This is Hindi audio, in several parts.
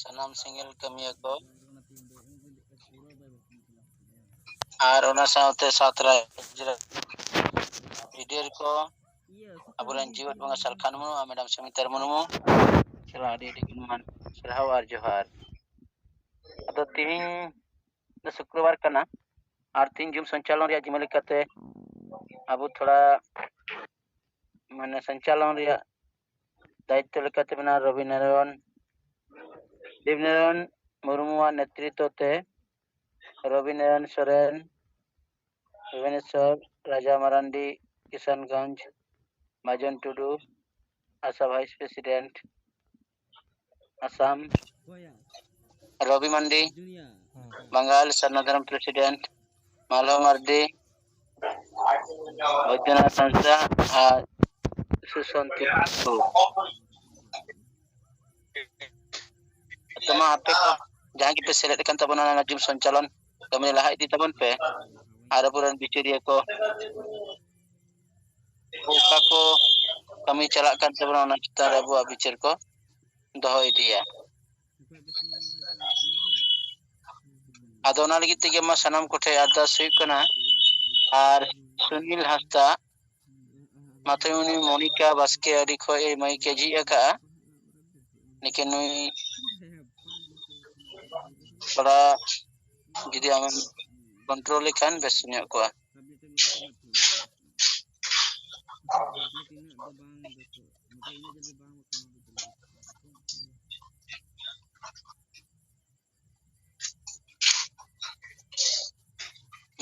sanam single kamiya ko ar ona saute satra leader ko abulan jiwat mga salkan mo madam semitar mo sila adi man sirhaw ar johar ado tihing na शुक्रवार kana ar tin jum sanchalon ria jimalikate abu thoda mane sanchalon ria दायित्व लेकाते बना रविनारायण मुर्मुआ नेतृत्व ते रविनारायण सोरेन भुवनेश्वर राजा मारांडी किशनगंज माजन टुडू आशा वाइस प्रेसिडेंट असम रवि मंडी बंगाल सर्नधर्म प्रेसिडेंट मालव मर्दी वैद्यनाथ संस्था सुशांति तमा आपे को जहां की पे select kan tabona na jum sancalan kami laha di tabon pe ada puran bicara ko buka ko kami calakan tabona na kita rabu bicara ko dohoi dia adona lagi tige ma sanam kote arda suyuk kana ar sunil hasta matayuni monica baske adi ko e mai keji aka lekin nui pada jadi aman kontrol kan besnya ko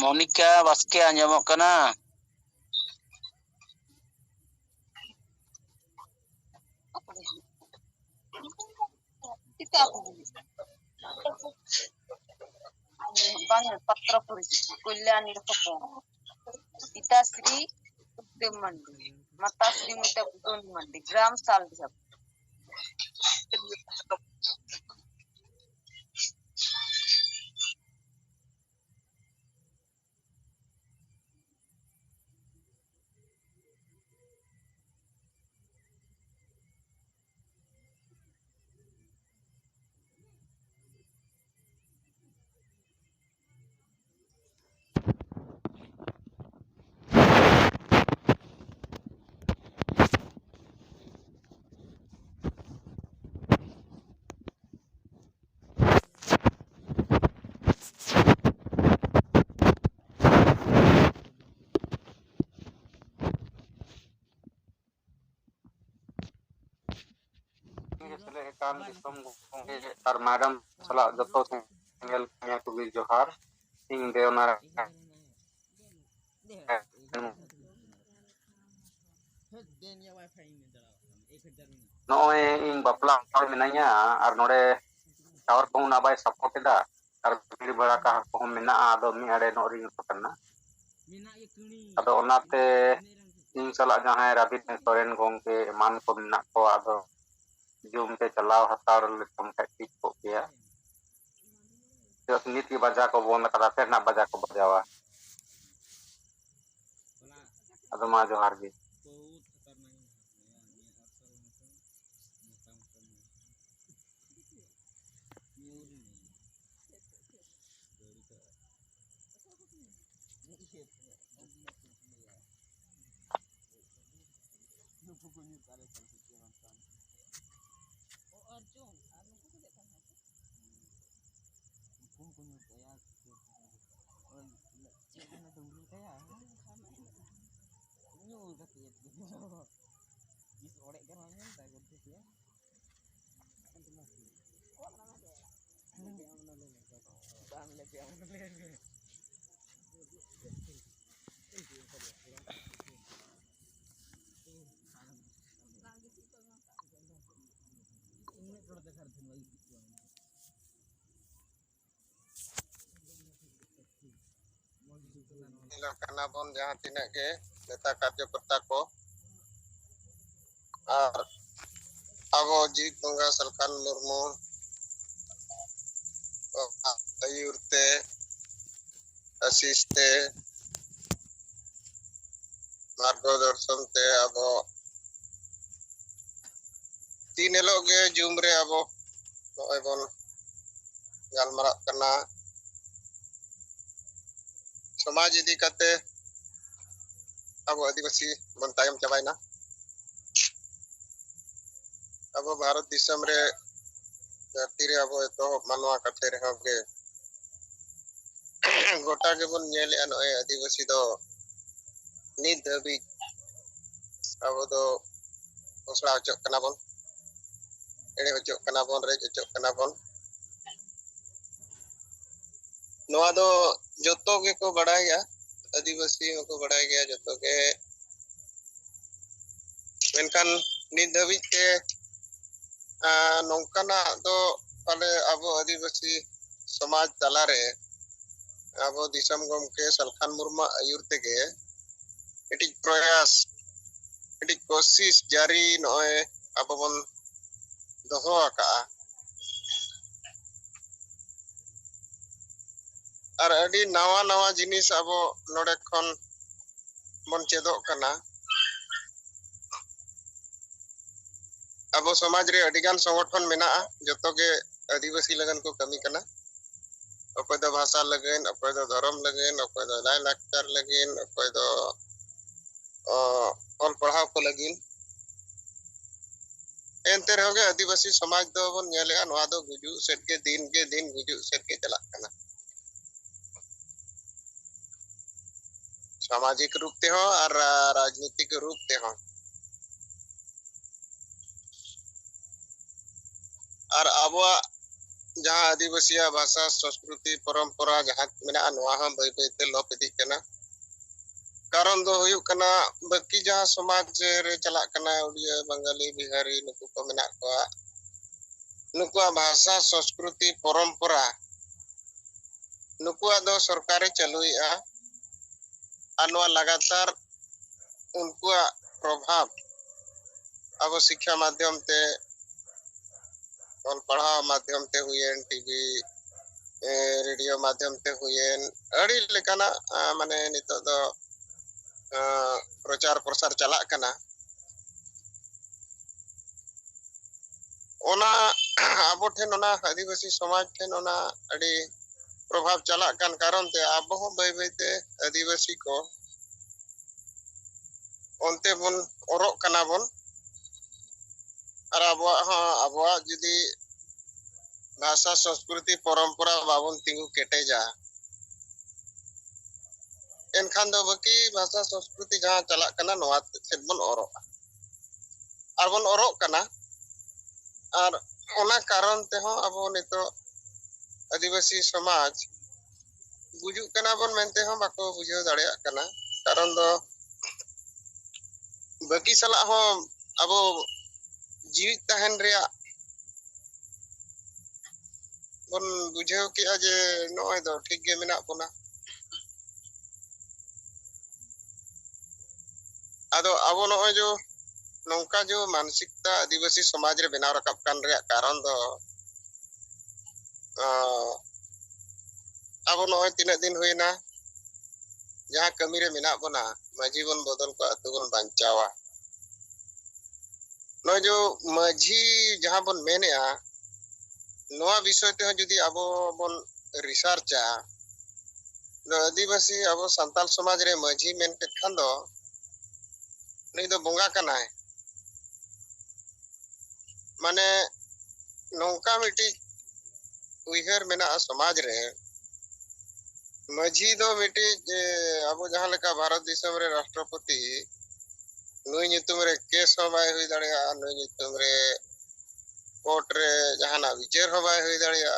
Monica baske anjamok kana bang patra polisi kulyani ko ita Sri Mandi mata Sri Mita Budon Mandi gram sal jab kan disom tar madam sala joto single kanya kubi johar ing deona noe ing bapla menanya ar nore tower ko na bay support da ar bili bara ka ko mena ado mi ade no ring kana ado onate ing sala jahay rabit soren gongke man ko mena ko ado jum te chalaw hatar le sampai ko ya जो संगीत की बजा को बोल करा फिर ना बजा को बजावा अदमा जोहार भी karena pun jahat tidak ke letak karya pertako abo jik mengasalkan Murmu ayurte asiste margodarshan te abo 3 लोग जूम रे abo नॉय बन गालमारा करना समाज इदी करते अब आदिवासी बन तायम चबायना अब भारत दिसम रे धरती रे अब तो मानवा कथे रे होगे गोटा के बन नेले नॉय आदिवासी दो नित दबी अब दो घोषणा होचो कना बन एड़े होचो कना बन रे होचो कना बन नोआ दो जोतो के को बढ़ाया आदिवासी को बढ़ाया गया जोतो के मेनकान नित दबी के नौकाना दो पाले अब आदिवासी समाज तला रे अब दिसम गमके सलखान मुर्मा आयुर तेगे एटी प्रयास एटी कोशिश जारी नॉय अब बन दोहो आका और अडी नवा नवा जिनिस अब नोडे खन बन चेदो कना अब समाज रे अडिगान संगठन मेना जतो के आदिवासी लगन को कमी कना अकोय दो भाषा लगन अकोय दो धर्म लगन अकोय दो लाय लाक्चर लगन अकोय दो ऑल पढ़ाव को लगन एनते रहोगे आदिवासी समाज दो बन नेले नोआ दो गुजु सेट के दिन गुजु सेट के चला कना सामाजिक रूप ते हो और राजनीतिक रूप ते हो और अब जहां आदिवासी भाषा संस्कृति परंपरा जहां मेना नोआ हम बई बई ते लोप इदी कना कारण दो हुयु कना बाकी जहां समाज रे चला कना उड़िया बंगाली बिहारी नुकु को मेना को नुकु भाषा संस्कृति परंपरा नुकु दो सरकार चलुइया अनवा लगातार उनको प्रभाव अब शिक्षा माध्यम ते और पढ़ाव माध्यम ते हुएन टीवी रेडियो माध्यम ते हुएन अड़ी लेकाना माने नितो दो प्रचार प्रसार चला कना ओना अब ठेन ओना आदिवासी समाज ठेन ओना अड़ी प्रभाव चला कान कारण ते अब हो बई बई ते आदिवासी को ओनते बन ओरो कना बन और अब जुदी भाषा संस्कृति परंपरा बाबन तिंगु केटेजा एनखान दो बाकी भाषा संस्कृति जहां चला कना नोआ सेट बन ओरो और बन ओरो कना और ओना कारण ते हो अब नितो आदिवासी समाज बुझु कना बन मेनते हो बाको बुझो दाड़िया कना कारण दो बाकी सला हो अब जीवित तहन रिया बन बुझेव के जे नोय दो ठीक गे मेना बोना आदो अब नोय जो नौका जो मानसिकता आदिवासी समाज रे बनाव रकब कान रिया कारण दो अब नोय तीना दिन हुईना जहां कमी रे मेना बोना माझी बन बदल को अतु बन बांचावा नोय जो माझी जहां बन मेनेआ नोआ विषय ते जुदी अब बन रिसर्चा आदिवासी अब संताल समाज रे माझी मेन के खान दो नहीं दो बोंगा कनाय माने नौका मिटी उइहर मेना समाज रे माझी दो मिटी जे अब जहां लेका भारत दिसम रे राष्ट्रपति नुई नितुम रे केस हो बाय हुई दाड़िया नुई नितुम रे कोर्ट रे जहाना विचार हो बाय हुई दाड़िया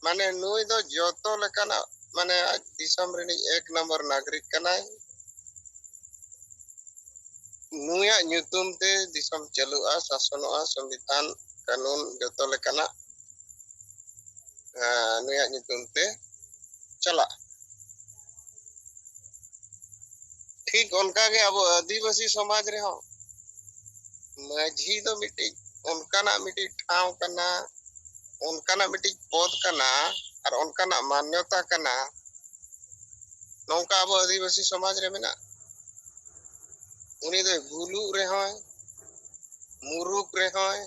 माने नुई दो जोतो लेकाना माने आज दिसम रे एक नंबर नागरिक कनाय नुया ᱧᱩᱛᱩᱢ ते दिसम चलुआ शासनोआ संविधान कानून जोतो लेकाना नुया ᱧᱩᱛᱩᱢ ते चला ठीक उनका के अब आदिवासी समाज रे हो माझी दो मिटी उनकाना मिटी ठाव कना उनकाना मिटी पद कना और उनकाना मान्यता कना नौका अब आदिवासी समाज रे मेना उनी दो भूलू रे होय मुरुक रे होय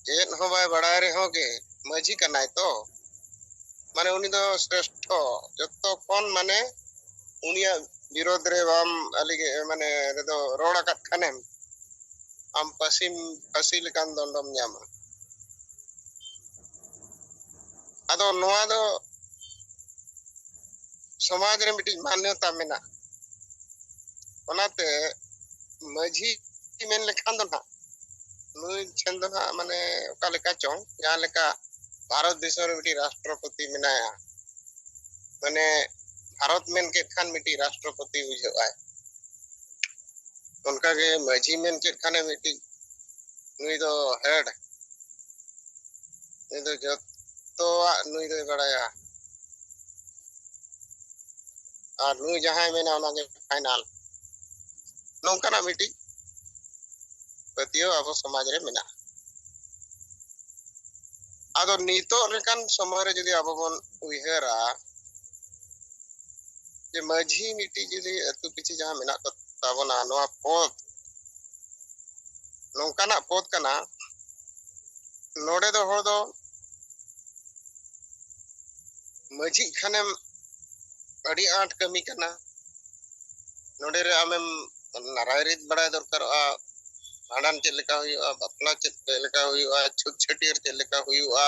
चेत हो बाय बड़ाय रे हो के माझी कनाय तो माने उनी दो श्रेष्ठ जत्तो कोन माने उनिया विरोध रे बाम अलिगे माने रे दो रोड़ा कट खनेम आम पसी लेकान दंडम ᱧᱟᱢᱟ आदो नोआ दो समाज रे मिटी मान्यता मेना ओनाते माझी मेन लेखान दो ना नुई छेन दो ना माने ओका लेका चों या लेका भारत देश रे मिटी राष्ट्रपति मेनाया माने भारत मेन के खान मिटी राष्ट्रपति बुझाय उनका के माझी मेन के खाने मिटी नुई दो हेड नुई दो जत्तो नुई दो बड़ाया और नुई जहां मेना ओना के फाइनल नोंकाना मिटी पतियो अब समाज रे मेना आदो नीतो लेकान समय रे जदी अब बन उइहरा जे माझी मिटी जदी अतु पिछि जहां मेना को ताबना नोआ पद नोंकाना पद कना नोडे दो हो दो माझी खानेम अड़ी आठ कमी कना नोडे रे आमेम नारायरित बड़ा दरकार भांडन चेक लेका हुआ बापला चेक लेका हुआ छुट छटियर चेक लेका हुआ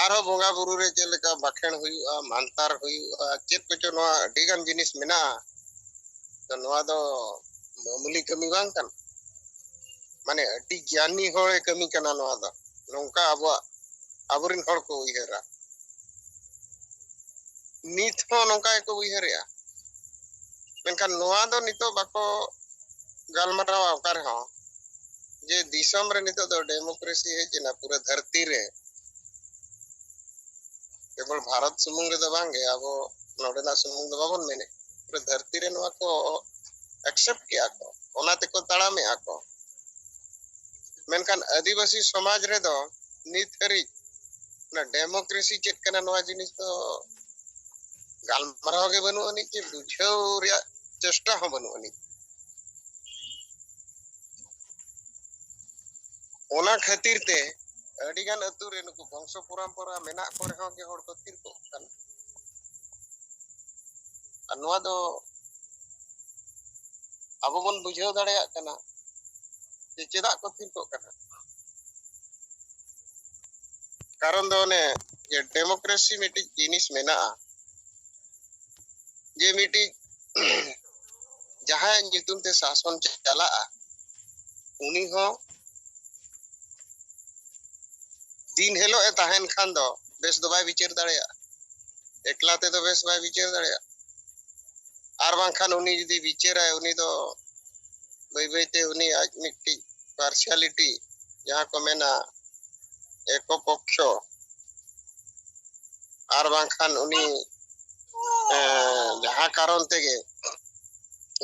आरो बोंगा बुरु रे चेक लेका बाखेन हुआ मानतार हुआ चेक कोचो नोआ अडिगान जिनिस मेना तो नोआ दो मामूली कमी बांग कन माने अति ज्ञानी होए कमी कना नोआ दो नोंका आबुरिन हड़ को उइहरा नित हो नोंका को उइहरिया मेनखान नोआ दो नितो बाको गालमाराव अवकार हो जे दिसम रे नितो दो डेमोक्रेसी है जिना पूरा धरती रे केवल भारत सुमुंग रे दो बांगे आबो नोडेना सुमुंग दो बाबन मेने पूरा धरती रे नोआ को एक्सेप्ट किया को ओनाते को ताड़ा में आको मेनखान आदिवासी समाज रे दो नित हरी ना डेमोक्रेसी चेक कना नोआ जिनिस तो गालमाराव के बनु अनि कि बुझाव रे चेष्टा हो बनु अनि ओना खातिर ते अडिगान अतु रे नुकु वंश परंपरा मेना को रे के होड़ को तिर को कन अनवा दो अब बन बुझाव दाड़ेया कना जे चेदा को तिर को कना कारण दो ने ये डेमोक्रेसी मिटी जिनिस मेना जे मिटी जहां नितुम ते शासन चला उनी हो दिन हेलो ए ताहेन खान दो बेस दो बाय विचार दाड़ेया एकला ते दो बेस बाय विचार दाड़ेया आर बांग खान उनी जदी विचार है उनी दो बई बईते उनी आज मिट्टी पार्शियलिटी जहां को मेना एको पक्षो आर बांग खान उनी जहां कारण तेगे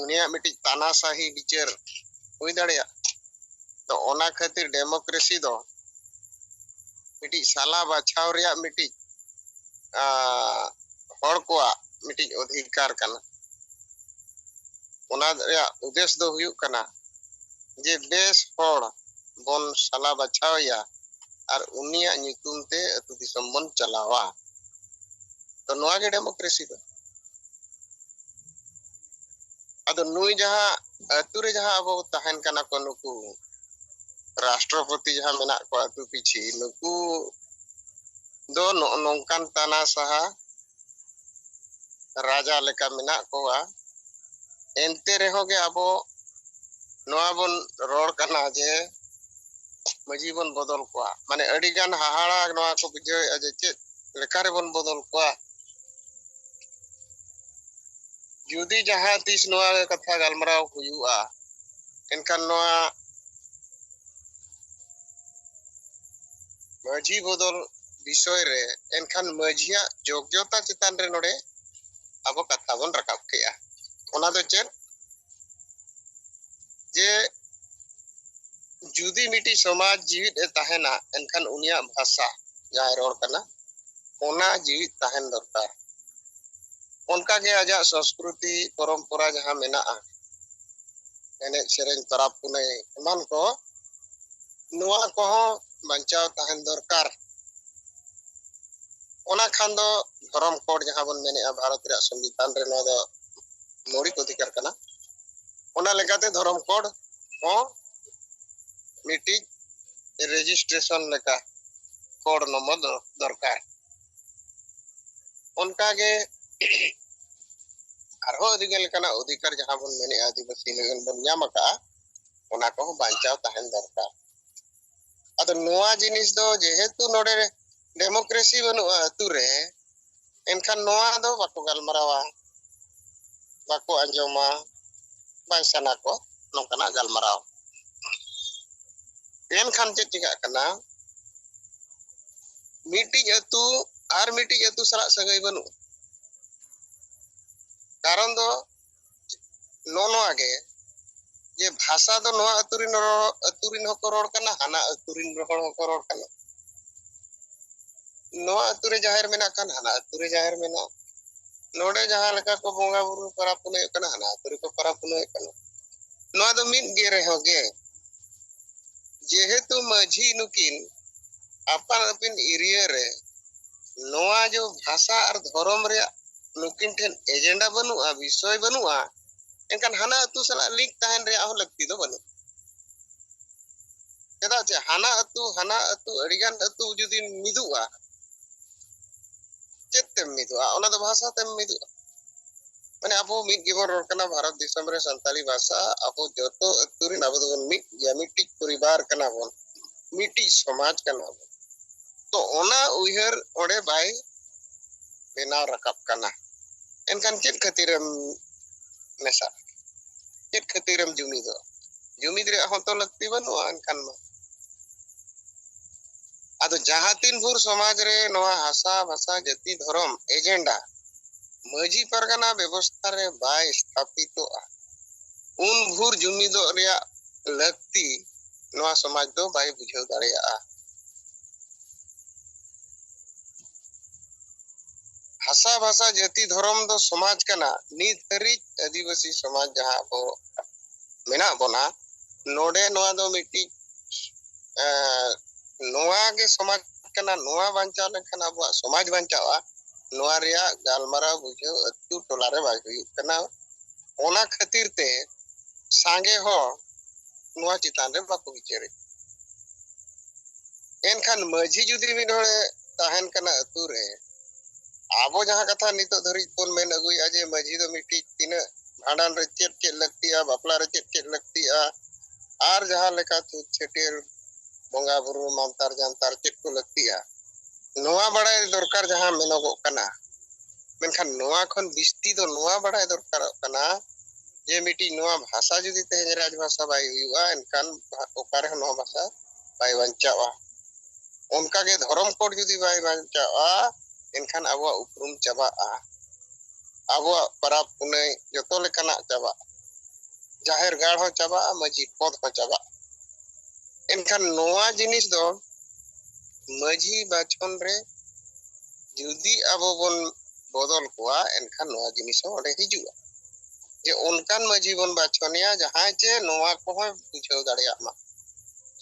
उनिया मिट्टी तानाशाही विचार हुई दाड़ेया तो ओना खातिर डेमोक्रेसी दो मिटी साला बाछाव रिया मिटी हड़ को मिटी अधिकार कना ओना रिया उद्देश्य दो हुयुक कना जे बेस हड़ बन साला बाछाव या और उनिया नितुम ते अतु दिसम बन चलावा तो नोआ के डेमोक्रेसी दो अदो नुई जहां अतु रे जहां अब ताहेन कना को नुकु राष्ट्रपति जहां मेना को अतु पिछि नुकु दो नोंकान ताना सहा राजा लेका मेना कोआ एनते रेहो के अबो नोआ बन रोड कना जे मजी बन बदल कोआ माने अडिगान हाहाड़ा नोआ को बुझे जे चेत लेका रे बन बदल कोआ जुदी जहां तीस नोआ कथा गालमराव हुआ एनखान नोआ माझी बदल विषय रे एनखान माझिया योग्यता चितान रे नोडे अब कथा बन रकाब केया ओना दो चेत जे जुदी मिटी समाज जीवित ताहेना एनखान उनिया भाषा जाय रोड कना ओना जीवित ताहेन दरकार उनका के आजा संस्कृति परंपरा जहां मेना एने सेरेन तरफ पुने मान को ᱱᱚᱣᱟ ᱠᱚᱦᱚᱸ ᱵᱟᱧᱪᱟᱣ ᱛᱟᱦᱮᱱ ᱫᱚᱨᱠᱟर ᱚᱱᱟ ᱠᱷᱟᱱ ᱫᱚ ᱫᱷᱚᱨᱚᱢ ᱠᱳᱰ ᱡᱟᱦᱟᱸ ᱵᱚᱱ ᱢᱮᱱᱮᱜᱼᱟ ᱵᱷᱟᱨᱚᱛ ᱨᱮᱭᱟᱜ ᱥᱚᱝᱵᱤᱫᱷᱟᱱ ᱨᱮ ᱱᱚᱣᱟ ᱫᱚ मौलिक अधिकार कना ओना लेकाते धर्म कोड हो मिटी रजिस्ट्रेशन लेका कोड नंबर दरकार उनका के आरो अधिकार लेकाना अधिकार जहां बन मेने आदिवासी लगन बन यामका ओना को बांचाव ताहन दरकार अद नोआ जिनिस दो जेहेतु नोडे डेमोक्रेसी बनुआ अतु रे एनखान नोआ दो बाको गलमरावा बाको अंजोमा बांसना को नोकना गलमराव एनखान चे चिका कना मिटी अतु सरा सगई बनु कारण दो नोनो आगे ये भाषा दो नोआ अतुरिन होको रोड कना हाना अतुरिन होको रोड कना नोआ अतुरे जाहिर मेना कन हाना अतुरे जाहिर मेना नोडे जहां लेका को बोंगा बुरु पराब पुने कना हाना अतुरे को पराब पुने कना नोआ दो मिन गे रहे होगे जेहेतु माझी नुकिन अपन अपन एरिया रे नोआ जो भाषा और धर्म रे नुकिन ठेन एजेंडा बनुआ विषय बनुआ एनकान हाना अतु सला लिंक ताहन रे आहो लगती दो बनु चेदा चे हाना अतु अडिगान अतु जुदी मिदुआ चेते मिदुआ ओना दो भाषा ते मिदुआ माने अबो मिद गिबन रोड कना भारत दिसम रे संताली भाषा अबो जतो अतुरिन अबो दो मिद या मिटिक परिवार कना बोन मिटी समाज कना बोन तो ओना उहर ओडे बाय बेनाव रकब कना एनकान चेत खतिरम नेसा चेत खतिरम जुमिद रे हो तो लगती बनुआ एनकान मा आदो जहां तीन भूर समाज रे नोआ हासा भाषा जाति धर्म एजेंडा मजी परगना व्यवस्था रे बाय स्थापितो उन भूर जुमिदो रिया लगती नोआ समाज दो बाय बुझाव दाड़ेया भाषा भाषा जाति धर्म दो समाज कना नित हरी आदिवासी समाज जहां बो मेना बोना नोडे नोआ दो मिट्टी नोआ के समाज कना नोआ बांचा लेखन अब समाज बांचावा नोआ रिया गालमारा बुझो अतु टोला रे बाय हुई कना ओना खातिर ते सांगे हो नोआ चितान रे बाको विचारे एनखान माझी जुदी मिन होळे ताहन कना अतु रे आबो जहां कथा नितो धरी कोन मेन अगुया जे माझी दो मिट्टी तिना भांडान रे चेत चेत लगतिया बापला रे चेत चेत लगतिया आर जहां लेका तु छेटेर बोंगा बुरु मानतार जानतार चेत को लगतिया नोआ बड़ाय दरकार जहां मेनोगो कना मेनखान नोआ खन बिस्ती दो नोआ बड़ाय दरकार कना जे मिट्टी नोआ भाषा जुदी तेज राज भाषा बाय हुआ एनखान ओकारे नोआ भाषा बाय वंचावा उनका के धर्म कोड जुदी बाय वंचावा एनखान आबो उपरुम चाबा आबो पराब पुने जतो लेकाना चाबा जाहिर गाड़ हो चाबा मजी पद हो चाबा एनखान नोआ जिनिस दो मजी बाचन रे जुदी आबो बन बदल कोआ एनखान नोआ जिनिस ओडे हिजुआ जे उनकान मजी बन बाचनिया जहां चे नोआ को हो बुझाव दाड़िया मा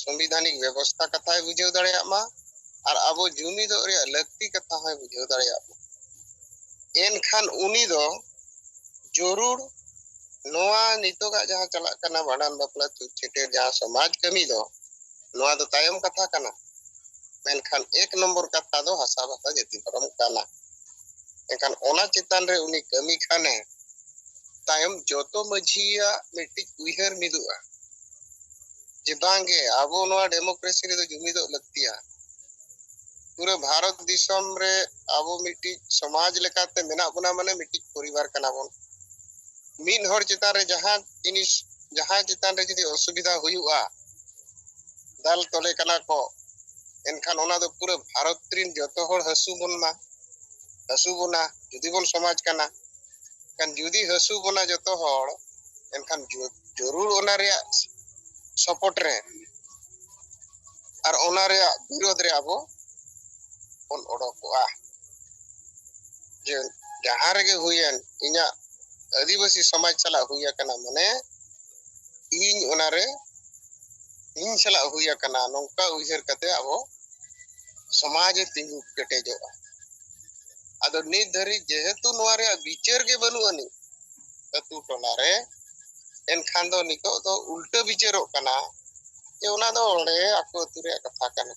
संविधानिक व्यवस्था कथा बुझाव दाड़िया मा और आबो जुमी दो रे लगती कथा है बुझाव दाड़िया एनखान उनी दो जरूर नोआ नितोगा जहां चला कना भाडान बापला छेटे जहां समाज कमी दो नोआ दो तायम कथा कना मेनखान एक नंबर कथा दो हासा भाषा जाति धर्म कना एनखान ओना चितान रे उनी कमी खाने तायम जोतो मझिया मिट्टी उइहर मिदुआ जे बांगे आबो नोआ डेमोक्रेसी रे दो जुमी दो लगतिया पूरे भारत दिसम रे आबो मिट्टी समाज लेकाते मेना बना माने मिट्टी परिवार कना बोन मिन हर चितान रे जहां चितान रे जदी असुविधा हुयुआ दाल तोले कना को एनखान ओना दो पूरे भारत रिन जतो हर हसु बोना जुदी बोन समाज कना kan judi hasu bona joto hor enkan जरूर ओना रे सपोर्ट रे और ओना रे विरोध रे आबो on odokoa जे जहां रे हुयन इना आदिवासी समाज चला हुया कना माने इन ओना रे ᱤᱧ ᱥᱟᱞᱟᱜ ᱦᱩᱭ ᱟᱠᱟᱱᱟ ᱱᱚᱝᱠᱟ ᱩᱭᱦᱟᱹᱨ ᱠᱟᱛᱮ ᱟᱵᱚ ᱥᱚᱢᱟᱡᱽ ᱛᱤᱸᱜᱩ ᱠᱮᱴᱮᱡᱚᱜᱼᱟ ᱟᱫᱚ ᱱᱤᱛ ᱫᱷᱟᱹᱨᱤᱡ ᱡᱮᱦᱮᱛᱩ ᱱᱚᱣᱟ ᱨᱮᱭᱟᱜ ᱵᱤᱪᱟᱹᱨ ᱜᱮ ᱵᱟᱹᱱᱩᱜ ᱟᱹᱱᱤᱡ ᱟᱹᱛᱩ ᱴᱚᱞᱟ ᱨᱮ एनखान दो नितो दो उल्टे विचारों कना ये उना दो ओंडे आपको अतु रे कथा कना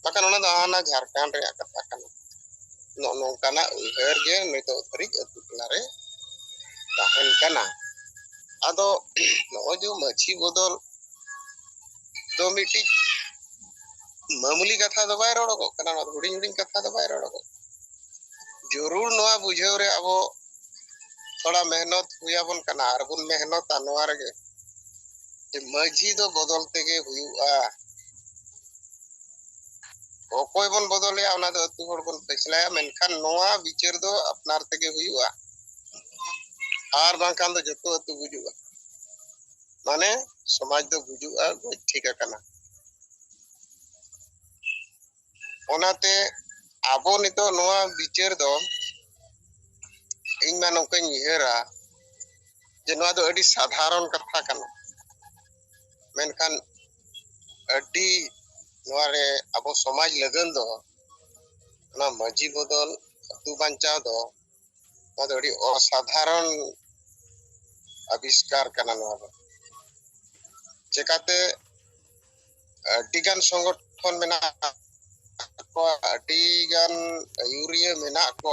बाकन उना दो आना झारखंड रे कथा कना नो नोंकाना उहर गे नितो धरिक अतु टोला रे ताहन कना आदो नो जो मछी बदल दो मिटी मामूली कथा दो बाय रोड़ो कना हुडिंग हुडिंग कथा दो बाय रोड़ो जरूर नोआ बुझेव रे अबो थोड़ा मेहनत हुयाबन कना अरबुन मेहनत नोआ रे मजी दो बदल तेगे हुआ ओकोय बन बदले ओना दो अतु होड़ बन फैसलाया मेनखान नोआ विचार दो अपनार तेगे हुआ आर बांकान दो जतो अतु बुजुआ माने समाज दो बुजुआ गोज ठीक कना ओनाते आबो नितो नोआ विचार दो इन मा नोकन यहरा जे नोआ दो अडी साधारण कथा कना मेनखान अडी नोआरे अबो समाज लगन दो ना मजी बदल अतु बांचाव दो ना दो अडी असाधारण आविष्कार कना नोआ दो चेकाते अडीगान संगठन मेना को अडीगान यूरिया मेना को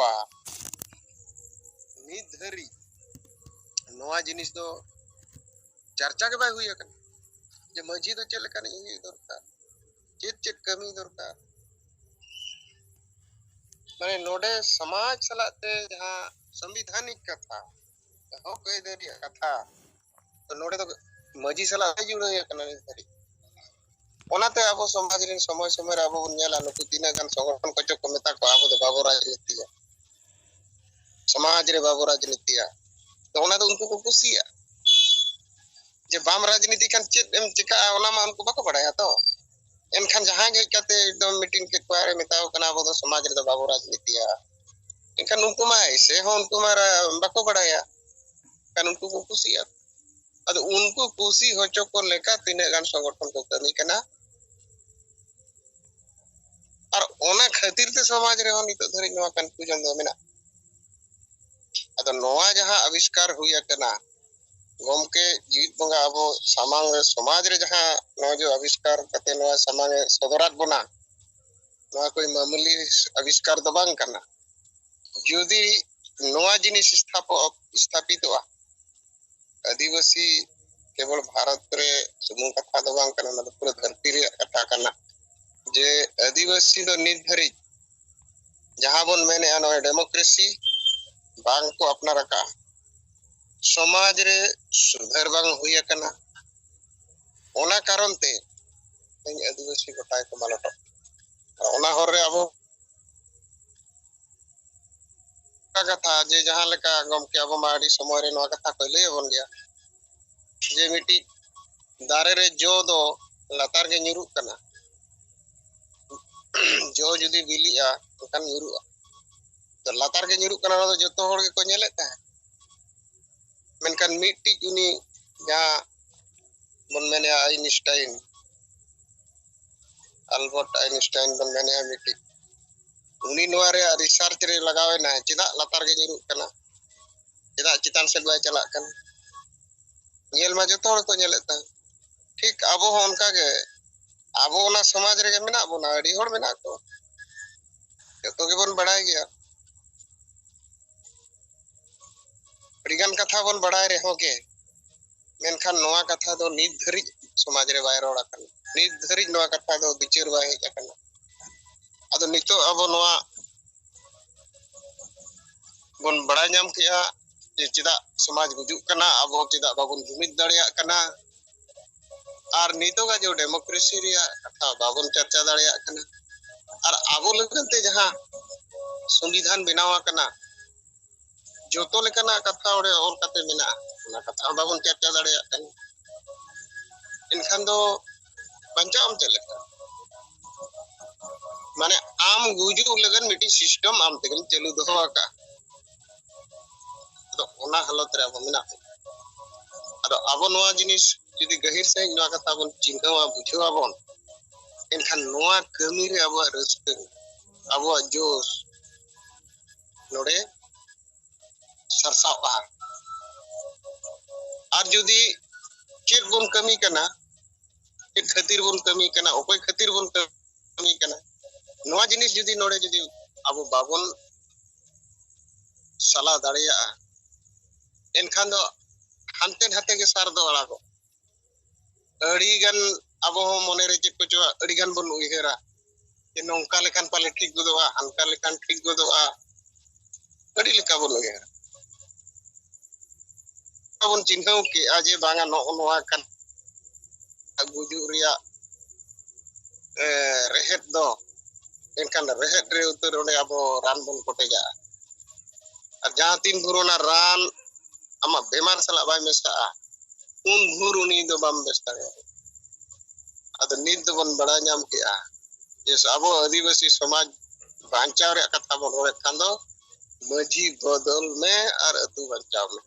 नित धरी नोआ जिनिस दो चर्चा के बाय हुई है जे मजी दो चल लेकान इ दरकार चेत चेत कमी दरकार माने नोडे समाज सलाते जहां संविधानिक कथा हो कई दरी कथा तो नोडे तो मजी सला जुड़े कना नि धरी ओनाते आबो समाज रे समय समय रे आबो नेला नुकु तीना गान संगठन को चो को मेता को आबो दो बाबू राजनीति समाज रे बाबू राजनीति तो ओना दो उनको को कुसिया जे बाम राजनीति खान चेत एम चिका ओना मा उनको बाको बड़ाया तो एनखान जहां गे कते एकदम मीटिंग के क्वारे मेताओ कना आबो दो समाज रे बाबू राजनीति एनखान उनको मा ऐसे हो उनको मारा बाको बड़ाया kan उनको को कुसिया अद उनको कुसी होचो को लेका तीने गान संगठन को कमी कना और ओना खातिर ते समाज रे हो नितो धरि नोआ कन्फ्यूजन दो मेना अद नोआ जहां आविष्कार हुई कना गोमके जीत बंगा अबो सामांग रे समाज रे जहां नो जो आविष्कार कते नोआ सामांग सदरात बना नोआ कोई मामूली आविष्कार दो बांग कना यदि नोआ जिनिस स्थापित हुआ आदिवासी केवल भारत रे समूह कथा दो बांग कना ना पूरा धरती रे कथा कना जे आदिवासी दो नित धरि जहां बन मेने आनो डेमोक्रेसी बांग को अपना रखा समाज रे सुधार बांग हुई कना ओना कारण ते आदिवासी गोटाय को मालट ओना हर रे अबो कथा जे जहां लेका गम के अबो माडी समय रे नोआ कथा को ले बन गया जे मिटी दारे रे जो दो लातार के निरु कना जो जुदी बिलिया तोकान निरु तो लातार के निरु कना तो जतो होड़ के को नेले ता मेनकान मिटी उनी जहां बन मेने आइंस्टाइन अल्बर्ट आइंस्टाइन बन मेने मिटी उनी नोआ रे रिसर्च रे लगावे ना चिदा लातार के निरु कना चिदा चितान से बाय चला कन नेल मा जतो को नेलेता ठीक आबो हो उनका के आबो ना समाज रे मेना आबो ना अडी होड़ मेना को जतो के बन बढ़ाई गया अडीगान कथा बन बढ़ाई रे हो के मेनखान नोआ कथा दो नित धरि समाज रे बाय रोड़ा कन नित धरि नोआ कथा दो विचार बाय हे कना अदो नितो अबो नोआ बन बड़ा नाम किया जे चिदा समाज गुजुक कना अबो चिदा बाबुन जुमिद दाड़िया कना और नितो का जो डेमोक्रेसी रिया कथा बाबुन चर्चा दाड़िया कना और आबो लगते जहां संविधान बनावा कना जोतो लेकना कथा ओडे और कते मेना ना कथा बाबुन चर्चा दाड़िया कना इनखान दो पंचाम चले माने आम गुजु लगन मिटी सिस्टम आम तेगन चलू दोवा का तो ओना हालत रे अब मेना अदो आबो नोआ जिनिस जुदी गहिर से नवा कथा बन चिंतावा बुझावा बन एनखान नवा कमी रे अब रस्क अब जोश नोड़े सरसावा और जुदी चेक बन कमी कना एक खातिर बन कमी कना ओकोय खातिर बन कमी कना नवा जिनिस जुदी नोड़े जुदी अब बाबन सला दाड़िया एनखान दो हानते हाते के सार दो अड़ा को अड़ीगन अब मने रे चेक को अड़ीगन बन उइहेरा जे नोंका लेखान पाले ठीक गोदोआ हानका लेखान ठीक गोदोआ अड़ी लेका बन उइहेरा बन चिन्हौ के आजे बांगा नोआ कान गुजु रिया रेहेद दो एनखान रेहेद रे उतर ओने अब रान बन कोटेजा और जहां तीन भुरोना रान आमा बेमार सला बाय मेसा उन भुर उनी दो बाम बेस्ता अद नीत बन बड़ा नाम किया जैसे अब आदिवासी समाज बांचाव रे कथा बन रोए खान दो मजी बदल में और अतु बांचाव में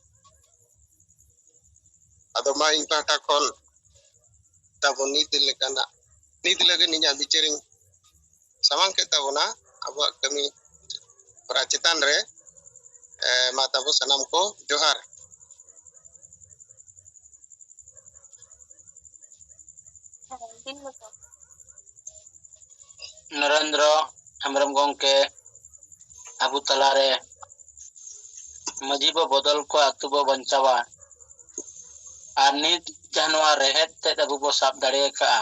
अद मा इन पाटा खन तब नीत लेकाना नीत लगे निजा बिचारिंग सामांग के तबना अब कमी प्राचितान रे माता बो सनम को जोहार नरेंद्र हेम्ब्रम गंके आबू तलारे मजी बो बदल को आतु बो बंचावा और नित जानवा रेहेड ते आबू बो साब दाड़े का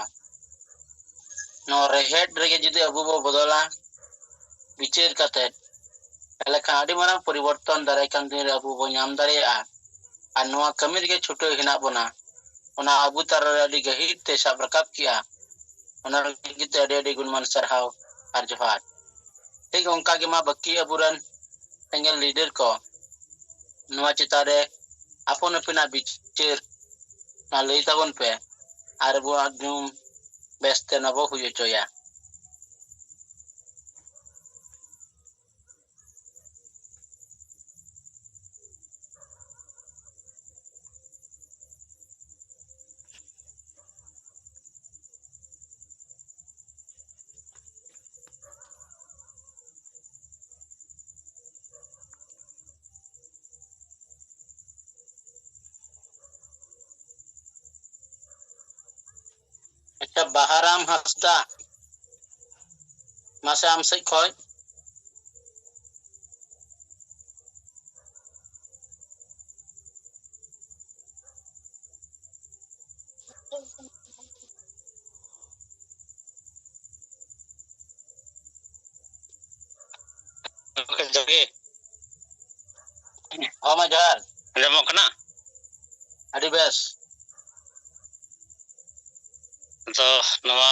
नो रेहेड रेगे जुदी आबू बो बदला विचार काते एलेखा आडी मारांग परिवर्तन दाराय कान दिन आबू बो नाम दाड़ेया और नोआ कमी रे छुटो हिना बना ओना आबू तारा आडी गहिर ते साब रकाब किया ओना लगित आडी आडी गुणमान सरहाव और जोहार ठीक उनका के मा बक्की अबुरन एंगल लीडर को नोआ चितारे आपन अपना बिचार ना लई ताबन पे आर बो आदुम बेस्ते नबो हुयो चोया अच्छा बाहाराम हंसदा मासे आम से खय जगे ओमा जोहार जमो कना अडी बेस तो नवा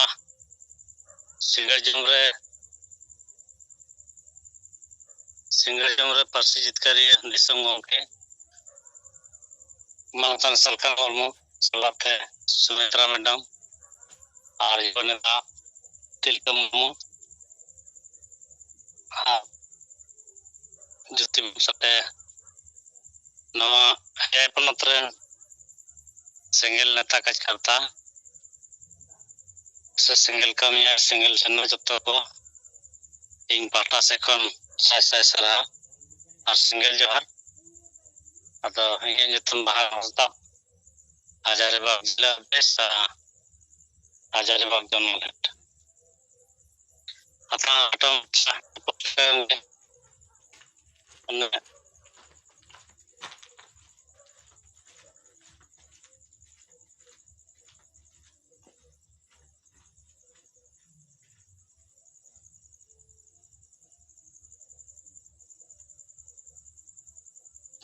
सिंगल जमरे पार्सी जितकारी दिसम गंके मांगतान सलका मुर्मू सलाते सुमित्रा मैडम और योनेता तिलका मुर्मू जुति सते नवा है पनत्रे सिंगल नेता काज करता से सिंगल कमिया सिंगल चैनल जत्तो को इन पाटा से खन साय सरा और सिंगल जोहार अतो ये जतन बाहर हसदा हजारे बाग जिला बेस हजारे बाग जनमलेट आता आटम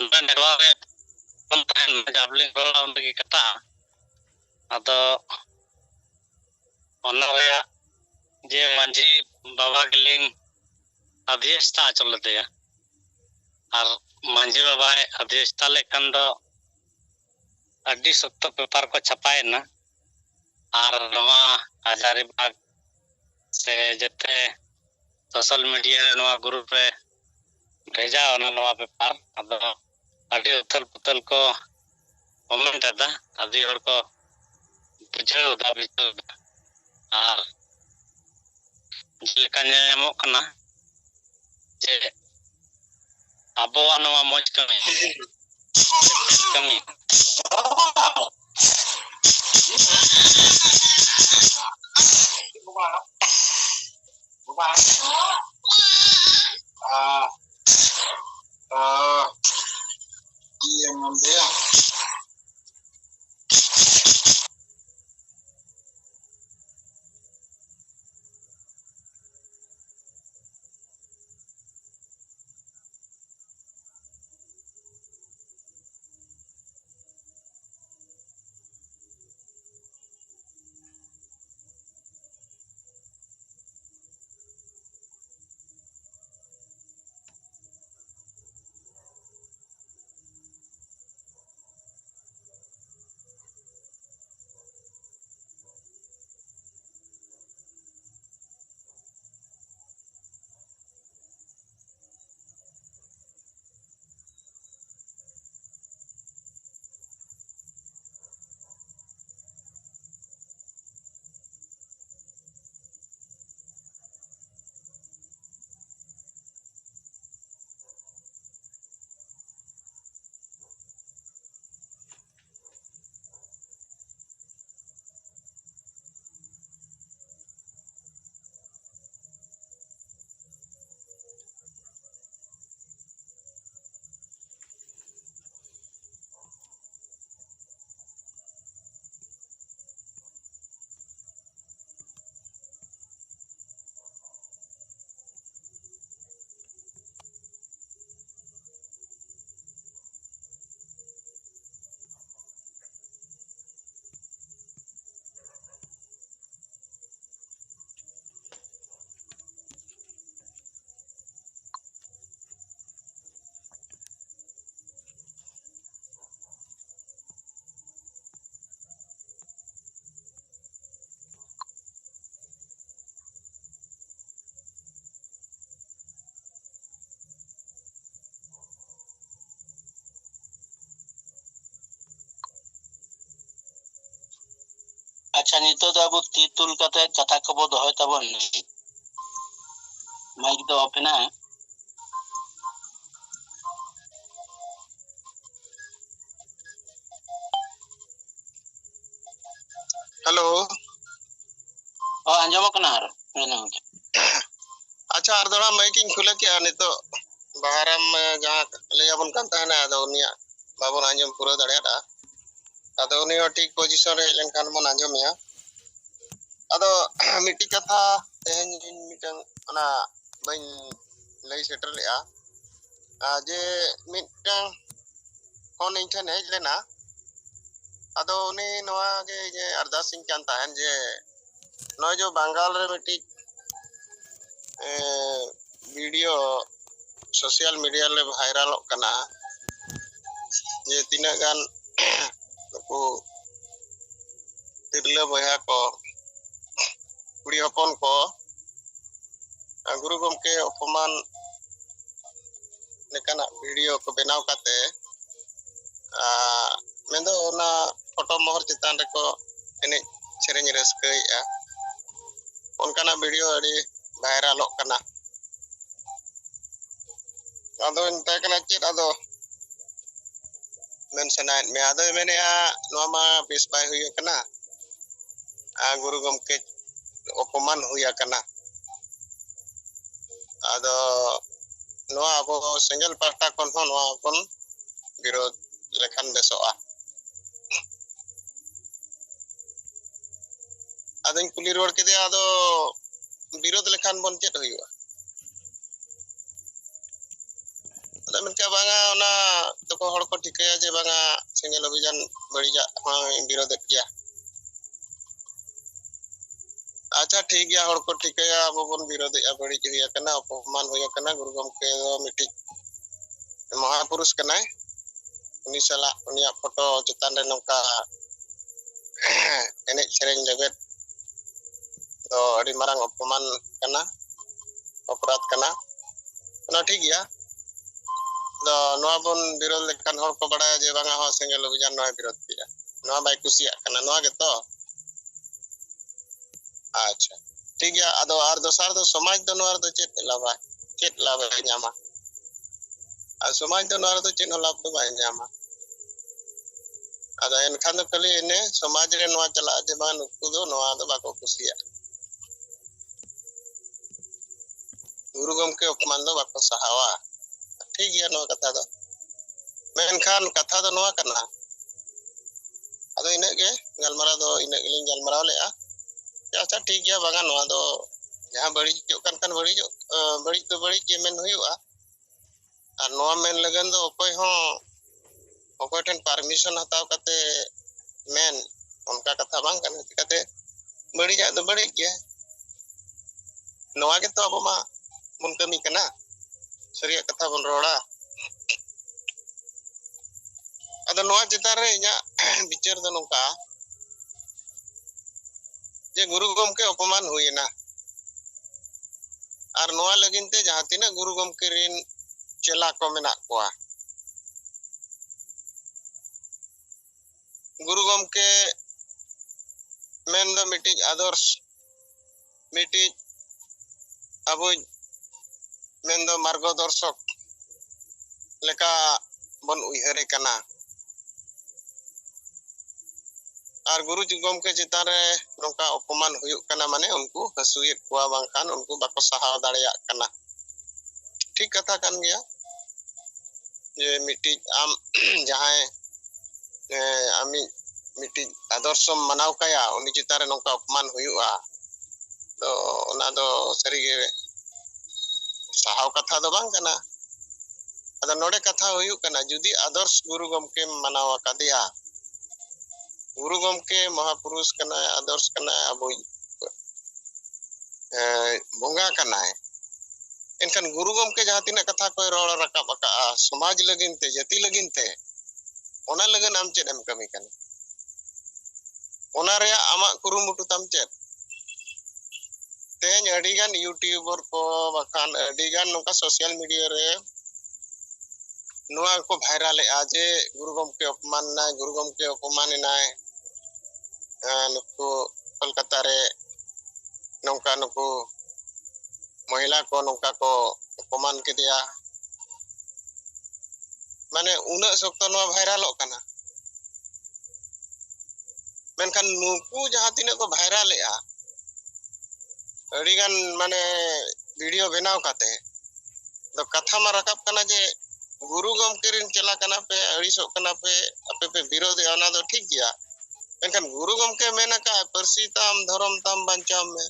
नेटवारे पंतन जाबलिंग बड़ा उनकी कथा अतो ओनरे जे मांझी बाबा गिलिंग अध्यक्षता चलते और मांझी बाबा अध्यक्षता लेखन दो अड्डी सख्त पेपर को छपाए ना और नवा हजारीबाग से जते सोशल मीडिया नवा ग्रुप रे भेजा ओना नवा पेपर अदो अड्डी उथल पुथल को कमेंट अदा अदी हर को बुझाव दा और जेलेका नेल नामो कना जे आबोआ नवा मौज कमी अच्छा नितो दो अब ती तुल कते कथा को दोहय तबन माइक दो ओपन है हेलो अंजम कना अच्छा आर दड़ा माइकिंग खुले के नितो बाहरम जहां ले अपन kan tahana ado unia babon anjom pura dareada ado uni ठीक पोजीशन रे लेनखान मन anjom ya ado मिट्टी कथा तेहन mitten ona bain lay setter le a je mitten kon inten hej lena ado uni noa ge je ardasin kan tahen je no jo bengal re मिट्टी वीडियो सोशल मीडिया ले वायरल कना जे तिना गान को तिरले बया को कुड़ी हपन को गुरु गमके अपमान लेकाना वीडियो को बनाव काते मेंदो ना फोटो मोहर चितान रे को एने सेरेंज रस्कइया उनकाना वीडियो अड़ी वायरल कना ado ente kana chit ado men sanat me ado mene a no ma bis bai huya kana guru gomke opoman huya kana ado no abo single pasta kon hon no kon birod lekhan besoa ado kuli rod ke dia ado birod lekhan bon chet huya menka banga ona toko hor ko tikaya je banga single obijan barija birod gya acha ठीक गया हर को tikaya abon birod ya bari kriya kana अपमान होया kana गुरु गमके मिटी महापुरुष kana uni sala unia foto cetan re nongka enek sereng lebet to adi marang अपमान kana अपराध kana ona ठीक गया do noa bon birod lekan hor ko badaya je banga ho single obijan noa birod kia noa bai kusiya kana noa geto अच्छा ठीक है आदो आर दोसार दो समाज दो नोर दो चेत लाभ ᱧᱟᱢᱟ आ समाज दो नोर दो चेत लाभ दो बाय ᱧᱟᱢᱟ आदो एनखान दो खाली इने समाज रे नोआ चला जे बा नुकु दो नोआ दो बाको कुसिया गुरु गमके अपमान दो बाको सहावा ठीक है नोआ कथा दो मेनखान कथा दो नोआ कना आदो इने के गलमरा दो इने के लिंग गलमरा लेआ अच्छा ठीक है बागा नोआ दो जहां बड़ी जो kan बड़ी जो बड़ी तो बड़ी के मेन हुआ और नोआ मेन लगन दो कोई हो कोई ठन परमिशन हताव कते मेन उनका कथा बांग कन कते बड़ी जा दो बड़ी के नोआ के तो अब मा मुन कमी कना सरिया कथा बन रोड़ा अद नोआ चितार रे इया विचार दो नोका जे गुरु गमके अपमान हुईना और नोआ लगिनते जहां तिना गुरु गमके रिन चेला को मेना कोआ गुरु गमके मेन दो मिटी आदर्श मिटी अबो मेन दो मार्गदर्शक लेका बन उइहरे कना और गुरु गमके चितान रे नोका अपमान हुयुक कना माने उनको हसुयेत कोआ बांखान उनको बाको सहाव दाड़ेया कना ठीक कथा कान गया जे मिटी आम जहां आमी मिटी आदर्श मनाव काया उनी चितान रे नोका अपमान हुयुआ तो ओना दो सरी गे सहाव कथा दो बांग कना अदा नोडे कथा हुयुक कना जुदी आदर्श गुरु गमके मनाव कादिया गुरु गमके महापुरुष कना आदर्श कना अब बोंगा कना इनखान गुरु गमके जहां तिना कथा को रोड़ रकाब का समाज लगिनते जाति लगिनते ओना लगन आम चेद एम कमी कना ओना रे आमा कुरुमुटु ताम चेद तेज अडिगान यूट्यूबर को बखान अडिगान नोका सोशल मीडिया रे नुआ को वायरल आजे गुरु गमके अपमान ना गुरु गमके अपमान नाय नुकु कोलकाता रे नौका नुकु महिला को नौका को अपमान के दिया माने उना सक्त नो वायरल कना मेनखान नुकु जहां तिने को वायरल अडिगान माने वीडियो बनाव काते तो कथा मा रकाब कना जे गुरु गमके रिन चला कना पे अड़ीसो कना पे अपे पे विरोध ओना दो ठीक गया लेकिन गुरु गमके मेना का परसी ताम धर्म ताम बांचाव में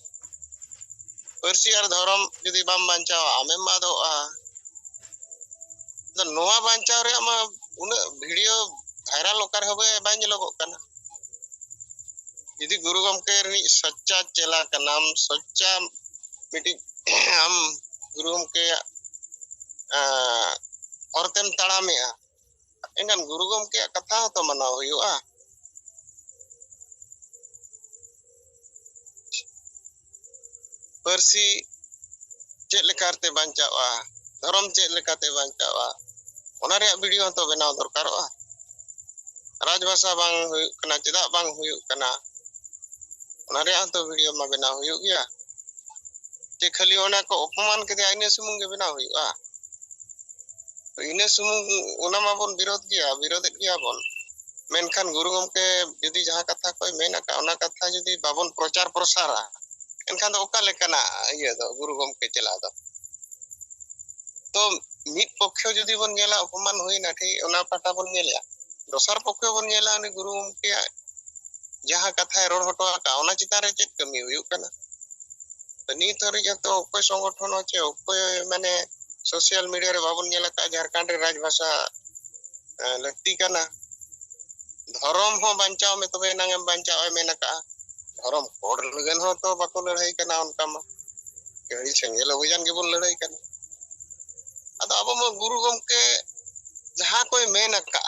परसी और धर्म यदि बाम बांचाव आमे मादो तो नोआ बांचाव रे मा उन वीडियो वायरल ओकर होबे बांज लगो कना यदि गुरु गमके रि सच्चा चेला का नाम सच्चा मिटी हम गुरु गमके और तेम ताड़ा में एंगन गुरु गमके कथा तो मनाव हुआ परसी चेक लेकारते बांचावा धर्म चेक लेकाते बांचावा ओना रे वीडियो तो बनाव दरकारोआ राजभाषा बांग हुयुक कना चेदा बांग हुयुक कना ओना रे तो वीडियो मा बनाव हुयुक गया जे खाली ओना को अपमान के दे इने सुमुंग के बनाव हुयुआ इने सुमुंग ओना मा बोन विरोध गया बोन मेनखान गुरु गमके यदि जहां कथा कोई मेना का ओना कथा यदि बाबन प्रचार प्रसारा एनखान दो ओका लेकना ये दो गुरु गमके चला दो तो मित पक्ष यदि बन नेला अपमान होइना ठीक ओना पाटा बन नेला दोसर पक्ष बन नेला उनी गुरु गमके जहां कथा रोड हटो का ओना चिता रे चेक कमी हुयुक कना तो नी तोरी तो कोई संगठन होचे कोई माने सोशल मीडिया रे बाबन नेला का झारखंड रे राजभाषा लगती कना धर्म हो बांचाव में तबे नांगम बांचाव मेना का धर्म कोड लगन हो तो बाको लड़ाई कना उनका मा केड़ी सेंगेल अभियान के बोल लड़ाई कना अद अब म गुरु गमके जहां कोई मेन का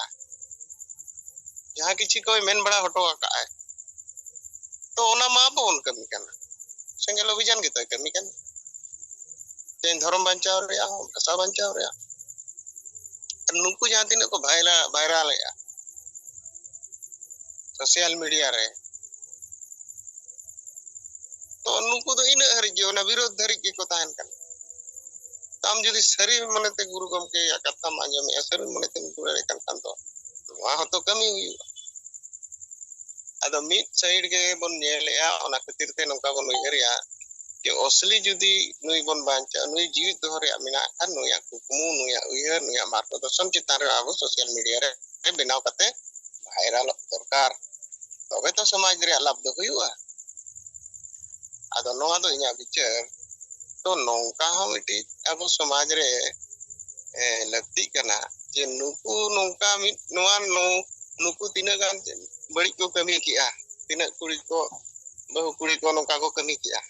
जहां किछि कोई मेन बड़ा हटो का तो ओना मा बोन कमी कना सेंगेल अभियान के तो कमी कना तेन धर्म बांचाव रे भाषा बांचाव रे नुकु जहां तिने को वायरल सोशल मीडिया रे तो तो नुकु दो इन हरि जो ना विरोध धरि की को ताहन kan tam judi sari manete guru gomke ya kata manjam ya sari manete guru kan to wah to kami huyu ado mid side ge bon nyele ya ona khatir te nongka bon uyer ya ke osli judi nui bon banca nui jiwit dohore amina kan nui aku kumu nui uyer nui marko to som citar abo sosial media re benaw kate viral dorkar tobe to samaj re alap do huyu ado noa do inya bicar to nongka ho miti abo samaj re lakti kana je nuku nongka mit noa nuku tina gan bari ko kami kiya tina kuri ko bahu kuri ko nongka ko kami kiya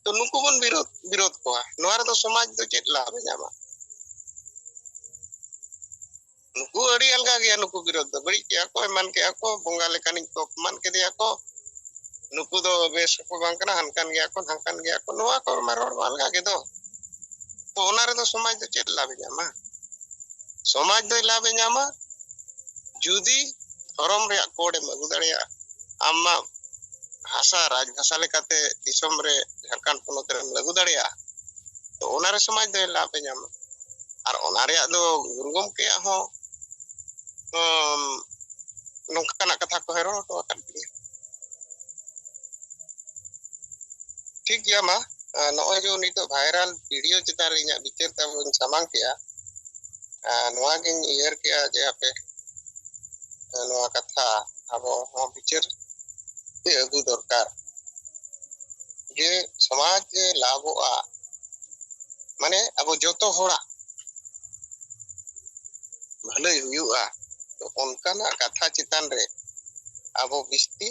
to nuku bon birod ko noa do samaj do chet la nyama nuku ari alga gya nuku birod do bari kiya ko man kiya ko bonga lekaning ko man ke dia ko nuku do bes ko bang kana hankan gya ko noa ko maror alga ge do to onare do samaj do chet la nyama samaj do la nyama judi धर्म रे कोडे मगु दाड़िया आमा भाषा राज भाषा लेकाते दिसम रे झारखंड पोनोत रे लगु दाड़िया तो ओनारे समाज दे लाभ ᱧᱟᱢ आर ओनारे दो गुरुगम के हो नोंकाना कथा को हेरो तो ठीक गया मा नोय जो नितो वायरल वीडियो चितार इया बिचार ता सामांग किया नोआ गिन इयर किया जे आपे नोआ कथा abo ho bicar te agu dorkar je samaj je labo a mane abo joto hora bhalai huyu a to onkana katha chitan re abo bisti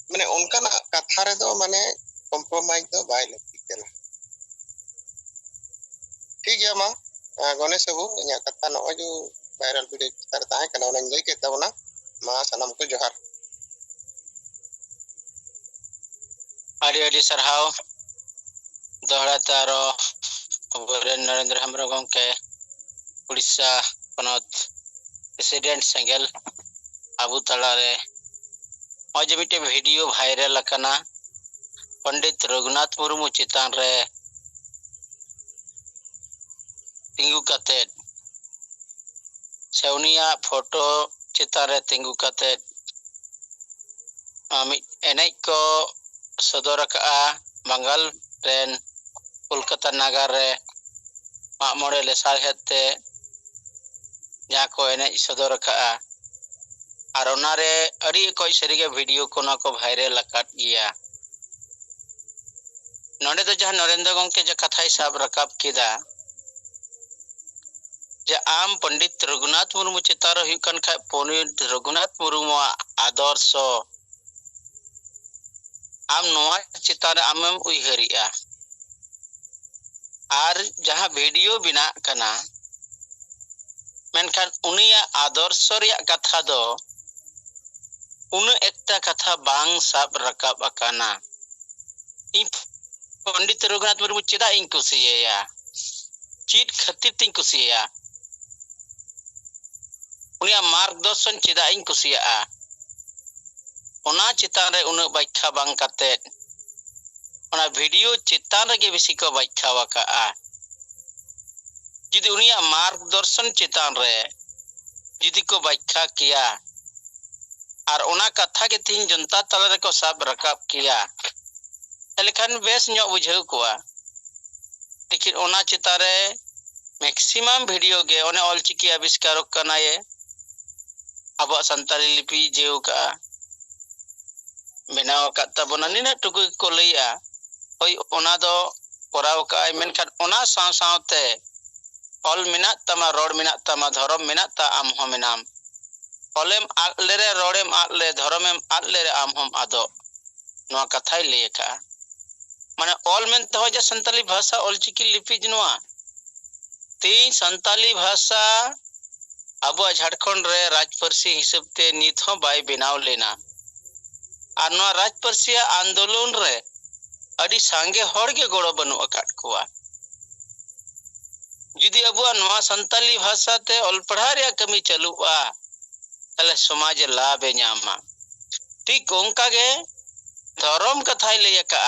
mane onkana katha re do mane compromise do bai lakti kana ठीक है मा गणेश बाबू इया कथा no जो वायरल वीडियो चितार ताहे kana ona lay ke tabona ma sanam ko johar ᱟᱹᱰᱤ ᱟᱹᱰᱤ ᱥᱟᱨᱦᱟᱣ ᱫᱚᱦᱲᱟ ᱛᱮ ᱟᱨᱚ ᱟᱵᱚᱨᱮᱱ ᱱᱚᱨᱮᱱᱫᱨᱚ ᱦᱮᱢᱵᱨᱚᱢ ᱜᱚᱢᱠᱮ ᱩᱲᱤᱥᱥᱟ ᱯᱚᱱᱚᱛ ᱯᱨᱮᱥᱤᱰᱮᱱᱴ ᱥᱮᱸᱜᱮᱞ ᱟᱵᱚ ᱛᱟᱞᱟᱨᱮ ᱱᱚᱜᱼᱚᱭ ᱡᱮ ᱢᱤᱫᱴᱮᱱ ᱵᱷᱤᱰᱤᱭᱳ ᱵᱷᱟᱭᱨᱟᱞ ᱟᱠᱟᱱᱟ ᱯᱚᱱᱰᱤᱛ ᱨᱚᱜᱷᱩᱱᱟᱛᱷ ᱢᱩᱨᱢᱩ ᱪᱮᱛᱟᱱ ᱨᱮ ᱛᱤᱸᱜᱩ ᱠᱟᱛᱮᱫ ᱥᱮ ᱩᱱᱤᱭᱟᱜ ᱯᱷᱳᱴᱳ ᱪᱮᱛᱟन ᱨᱮ ᱛᱤᱸᱜᱩ ᱠᱟᱛᱮᱫ ᱢᱤᱫ ᱮᱱᱮᱡ ᱠᱚ ᱥᱚᱫᱚᱨ ᱟᱠᱟᱜᱼᱟ ᱵᱟᱝᱜᱟᱞ ᱨᱮᱱ ᱠᱳᱞᱠᱟᱛᱟ ᱱᱟᱜᱟᱨ ᱨᱮ ᱢᱟᱜ ᱢᱚᱬᱮ ᱞᱮᱥᱟᱲᱦᱮᱫ ᱛᱮ ᱡᱟᱦᱟᱸ ᱠᱚ ᱮᱱᱮᱡ ᱥᱚᱫᱚᱨ ᱟᱠᱟᱜᱼᱟ ᱟᱨ ᱚᱱᱟᱨᱮ ᱟᱹᱰᱤ ᱚᱠᱚᱡ ᱥᱟᱹᱨᱤᱜᱮ ᱵᱷᱤᱰᱤᱭᱳ ᱠᱚ ᱚᱱᱟ ᱠᱚ ᱵᱷᱟᱭᱨᱟᱞ ᱟᱠᱟᱫ ᱜᱮᱭᱟ ᱱᱚᱰᱮ ᱫᱚ ᱡᱟᱦᱟᱸ ᱱᱚᱨᱮᱱᱫᱨᱚ ᱜᱚᱢᱠᱮ ᱡᱟᱦᱟᱸ ᱠᱟᱛᱷᱟᱭ ᱥᱟᱵ ᱨᱟᱠᱟᱵ ᱠᱮᱫᱟ जे आम पंडित रघुनाथ मुर्मू चेतान रे हुई कन खाय पंडित रघुनाथ मुर्मू आदर्श आम नोआ चेतान रे आमेम उयहरिया आर जहां वीडियो बिना कना मेनखान उनिया आदर्श रिया कथा दो उन एकटा कथा बांग साब रकाब अकाना इ पंडित रघुनाथ मुर्मू चेदा इन कुसिया चीट खातिर तिन कुसिया उनिया मार्गदर्शन चेदा इन कुसिया ओना चितान रे उन व्याख्या बांग काते ओना वीडियो चितान रे बेसी को व्याख्या वाका जुदी उनिया मार्गदर्शन चितान रे जुदी को व्याख्या किया और ओना कथा के तीन जनता तला रे को सब रकाब किया लेकिन बेस न्यो बुझाव कोआ लेकिन ओना चितान रे मैक्सिमम वीडियो गे ओने ऑलचिकी आविष्कार कना ये अब संताली लिपि जेउ का बनाव का तबना निना टुकु को लैया ओई ओना दो कोराव का मेनखान ओना साव सावते ऑल मिना तमा रोड मिना तमा धर्म मिना ता आम हो मिनाम ऑलेम आले रे रोडेम आले धर्मम आले रे आम हम आदो नोआ कथाय लेका माने ऑल मेन तो जे संताली भाषा ऑलचिकी लिपि जनुआ ती संताली भाषा अब झारखंड रे राजपरसी हिसाब ते नित हो बाय बनाव लेना और नोआ राजपरसी आंदोलन रे अडी सांगे हर के गोड़ो बनु अकाट कोआ जुदी अब नोआ संताली भाषा ते ऑल पढ़ा रे कमी चलुआ तले समाज लाभ ᱧᱟᱢᱟ ठीक ओंका गे धर्म कथाय लय का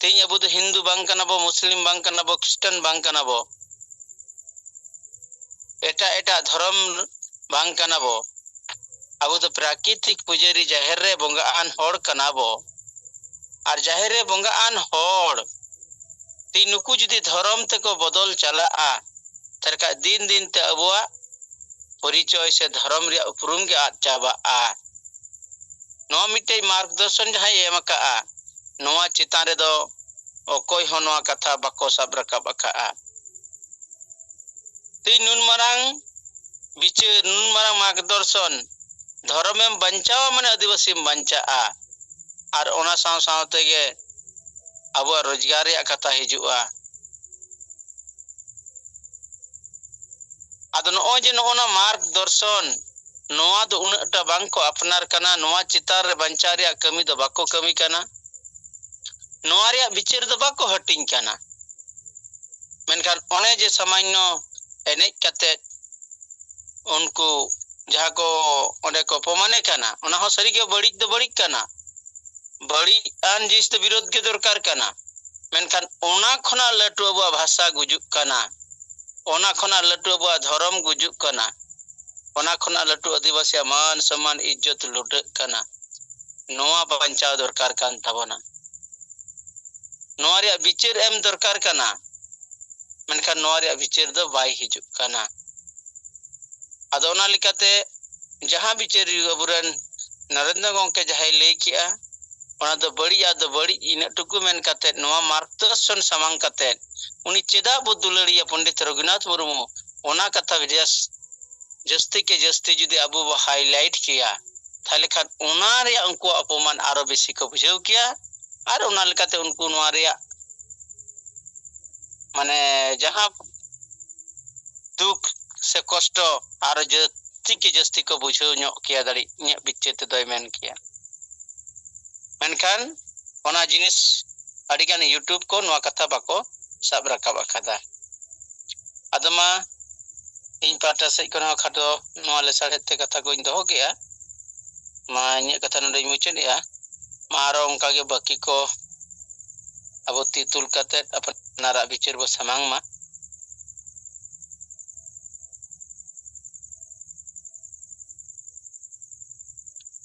तेज अब हिंदू बांग कना बो मुस्लिम बांग कना बो क्रिस्टियन बांग कना बो एटा एटा धर्म बांग कना बो अब प्राकृतिक पुजारी जाहिर रे बंगा आन होड़ कना बो और जाहिर रे बंगा आन होड़ ती नुकु जुदी धर्म ते को बदल चला तरका दिन दिन ते अबुआ परिचय से धर्म रे उपरुम के आद चाबा नो मिटे मार्गदर्शन जहां एम का नोआ चितान रे दो ओकोय हो नोआ कथा बाको सब रकब का ती नुन मरांग बिचे नुन मरांग मार्गदर्शन धर्म में बंचावा माने आदिवासी बंचा और ओना साव साव तेगे अब रोजगार रे कथा हिजुआ आदो नो जे नोना मार्गदर्शन नोआ दो उनटा बांको अपनार कना नोआ चितार रे बंचा रे कमी दो बाको कमी कना नोआ रे बिचार दो बाको हटिंग कना मेनखान ओने जे सामान्य एने कते उनको जहाँ को ओने को पमाने कना ओना हो सरी के बड़ी दो बड़ी कना बड़ी आन जिस तो विरोध के दरकार कना मेनखान ओना खना लटु अबुआ भाषा गुजुक कना ओना खना लटु अबुआ धर्म गुजुक कना ओना खना लटु आदिवासी मान सम्मान इज्जत लुट कना नोआ बंचाव दरकार कान तबना नोआ रे बिचार एम दरकार कना मेनखान नोआ रे बिचार दो बाय हिजुक कना आदो ओना लिकाते जहां बिचार अबुरन नरेंद्र गंके जहां लay किया ओना दो बड़ी इन टुकु मेन काते नोआ मार्गदर्शन सामांग काते उनी चेदा बुदुलड़िया पंडित रघुनाथ मुर्मू ओना कथा जस्ती के जस्ती जुदी अबु हाईलाइट किया थाले खान ओना रे उनको अपमान आरो बेसी को बुझाव किया और ओना लिकाते उनको नोआ रे माने जहां दुख से कष्ट और जस्ती को बुझाव नो किया दाड़ी इन बिचे ते दोय मेन किया मेनखान ओना जिनिस अडिगान यूट्यूब को नोआ कथा बाको सब रकाब अखादा अदमा इन पाटा से कोन खाटो नोआ लेसाड़े ते कथा को इन दोहो गया मा इन कथा नडे मुचेनिया मारो उनका के बाकी को अब तितुल कते अपनारा बिचार बो समांग मा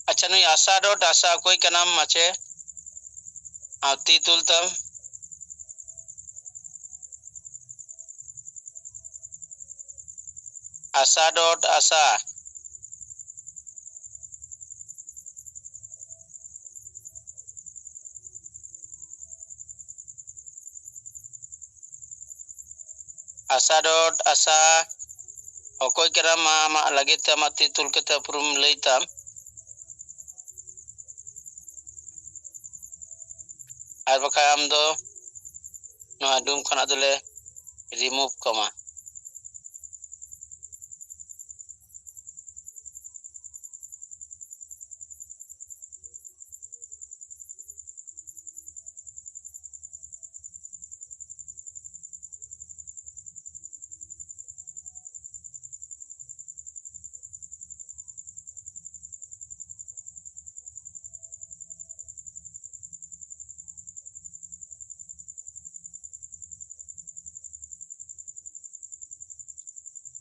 अच्छा नुई आशा डॉट आशा कोई का नाम माचे आती तुलतम आशा डॉट आशा आशा डॉट आशा कोई करा मा लगे ते माती तुल के ते पुरुम लईताम और बका आम दो नोआ डूम खना दले रिमूव कमा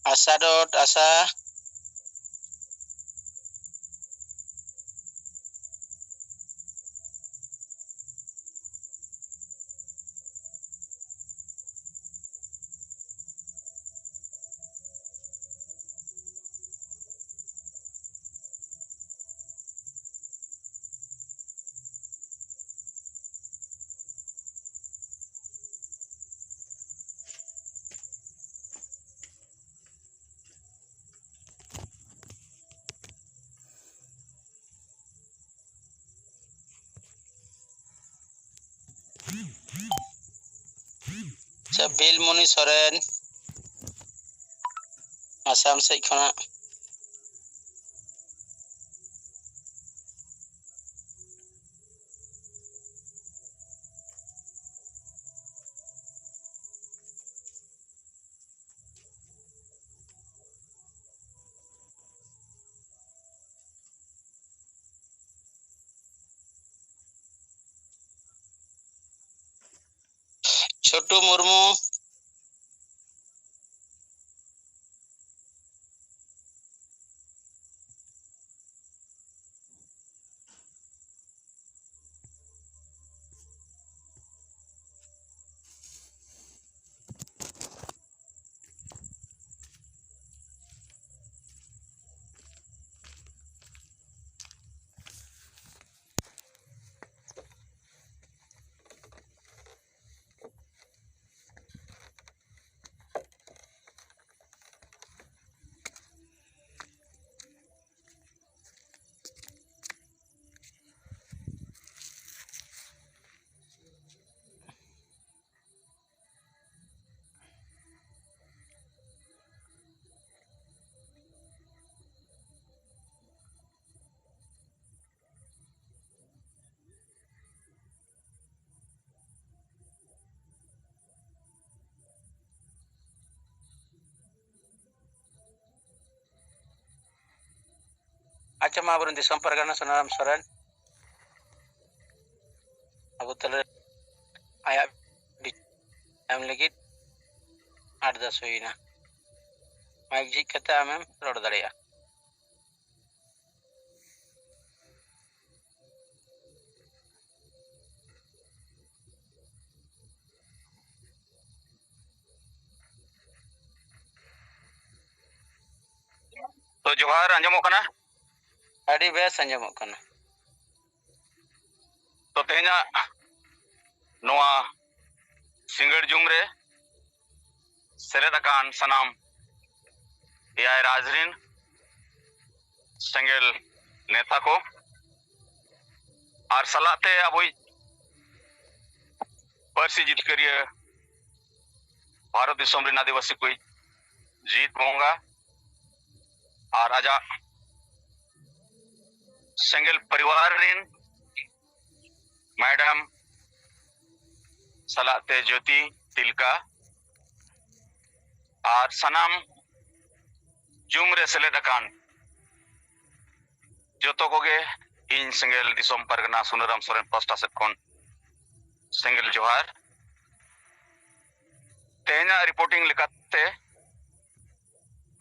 आशा डॉट आशा बेलमुनि सोरेन आसाम से खना छोटू मुर्मू, अच्छा महाबुरुन दिसम परगना सोनाराम सोरेन अबु तले आया एम लगी 8-10 हुईना माइक झिक कते आमेम रोड दाड़िया। तो जोहार अंजमो कना अड़ी बेस अंजमो कना। तो तेहना नोआ सिंगड़ जुमरे सेरेदाकान सनाम एआई राजरीन सेंगेल नेता को और सलाते अबुई पर्सी जितकरिया भारत दिसोम रिन आदिवासी कोई जीत होगा और आजा सेंगेल परिवार रिन मैडम सलाते ज्योति तिलका और सनाम जुमरे सेलेदाकान जोतो कोगे इन सेंगेल दिसोम परगना सुनराम सोरेन पास्टा सेट सेंगेल जोहार तेहना रिपोर्टिंग लेकाते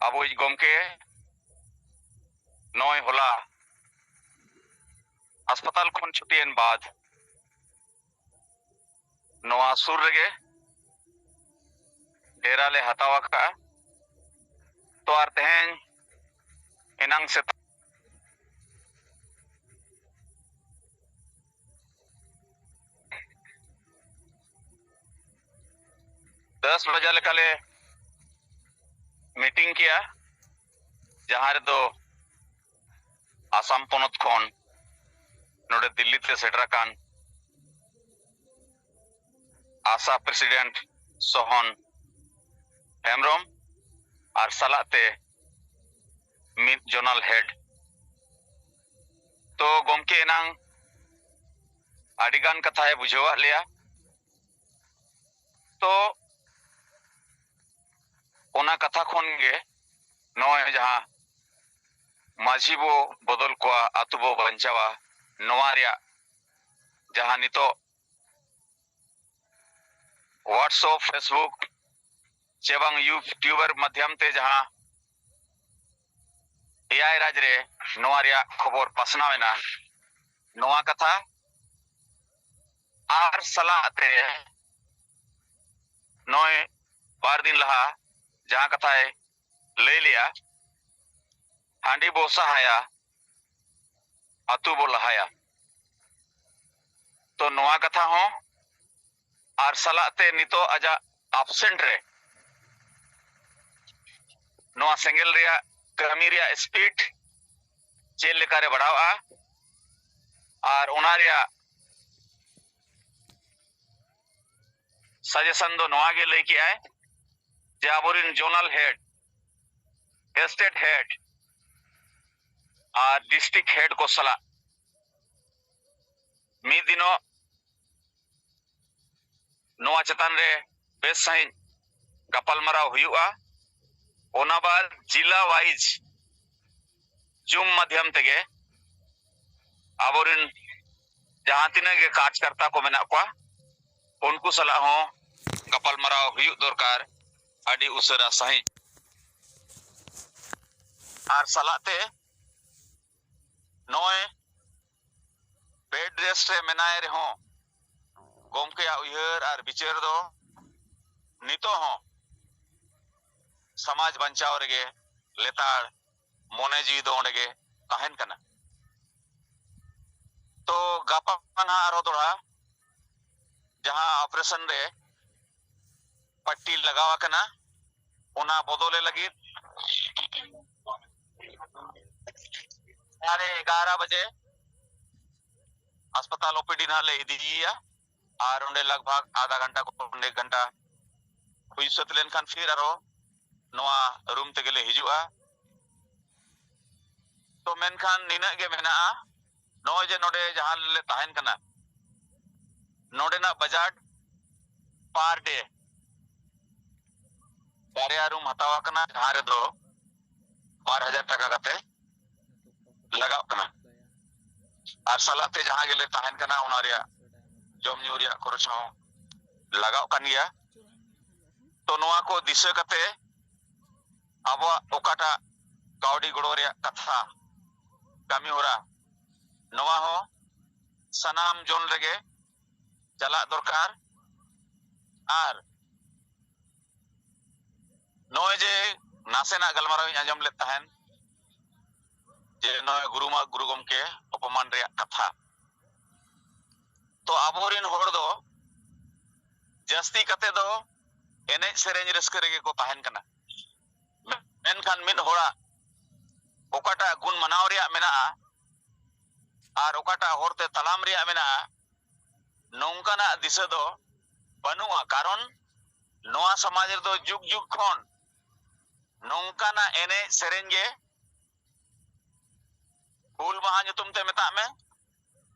अबुई गोमके नय होला अस्पताल खन छुट्टियन बाद नोआ सुर रेगे डेरा ले हतावा का तो आर तेहन इनांग से 10 बजे लेकाले मीटिंग किया जहां रे दो आसाम पोनत खन नोडे दिल्ली ते सेटराकान आशा प्रेसिडेंट सोहन हेमरम और सलाते मिड जोनल हेड तो गोमके नांग आडिगान कथा बुझेवा लिया तो ओना कथा खन गे नय जहां माझी बो बदल को आतु बो बंचावा नोआ रिया जहां नितो व्हाट्सएप फेसबुक चेबांग यूट्यूबर माध्यम ते जहां एआई राज रे नोआ रिया खबर पासनावेना नोआ कथा आर सलाते नय बार दिन लहा जहां कथा ले लिया हांडी बो सहाया आतु बो लहाया तो नोआ कथा हो आर सलाते नितो आजा एब्सेंट रे नोआ सेंगेल रिया कमी रिया स्पीड चेल लेकारे बढ़ावा और ओना रिया सजेशन दो नोआ गे लई के आए जे आबोरिन जोनल हेड स्टेट हेड और डिस्ट्रिक्ट हेड को सला मी दिनो नोआ चतान रे बेस सही गपालमाराव हुआ ओना बाद जिला वाइज जूम माध्यम तेगे आबोरिन जहां तिना गे कार्यकर्ता को मेना को उनको सलाह हो गपालमाराव हुयुग दरकार आदि उसरा सही आर सालाते नय बेड रेस्ट रे मेनाय रे हो गोमके उयहर आर बिचार दो नितो हो समाज बंचाव रेगे लेताड़ मोने जी दो ओंडेगे ताहेन कना तो गापा ना आरो दोड़ा जहां ऑपरेशन रे पट्टी लगावा कना उना बदले लगी 11:30 बजे अस्पताल ओपीडी ना ले इदिया और उन्हें लगभग आधा घंटा को 1 घंटा हुई सत लेनखान फिर आरो नोआ रूम तेगेले हिजुआ तो मेनखान निना गे मेना नोय जे नोडे जहां ले ताहेन कना नोडे ना बजट पर डे बारिया रूम हतावा कना जहां रे दो 12,000 टाका कते लगाव कना और सालाते जहां गेले ताहेन कना उना रिया जम न्यू रिया खरच हो लगाव कन गया तो नोआ को दिशा कते अब ओकाटा काउडी गड़ो रिया कथा कामी होरा नोआ हो सनाम जोन रेगे चला दरकार आर नोय जे नासेना गलमाराव आंजम ले ताहेन जे नोय गुरु गमके अपमान रिया कथा तो आबोरिन होड़ दो जस्ती कते दो एने सेरेंज रस्के रेगे को ताहेन कना मेनखान मिद होड़ा ओकाटा गुण मनाव रिया मेना और ओकाटा होरते तलाम रिया मेना नौकाना दिशा दो बनुआ कारण नोआ समाज रे दो जुग जुग खन नौकाना एने सेरेंज गे हुल माहा ᱧᱩᱛᱩᱢ ते मेता में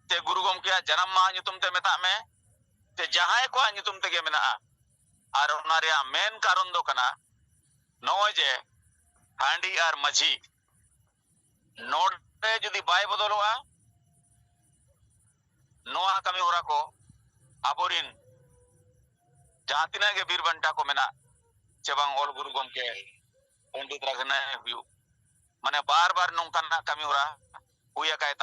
ते गुरु गमके जन्म माहा ᱧᱩᱛᱩᱢ ते मेता में ते जहां को ᱧᱩᱛᱩᱢ तेगे मेना और ओना रिया मेन कारण दो कना नोय जे हांडी और माझी नोडे जुदी बाय बदलवा नोआ कमी होरा को आबोरिन जहां तिना गे बीर बंटा को मेना चेबांग ओल गुरु गमके पंडित रघुनाथ हुयु माने बार बार नोंकाना कमी होरा हुया काय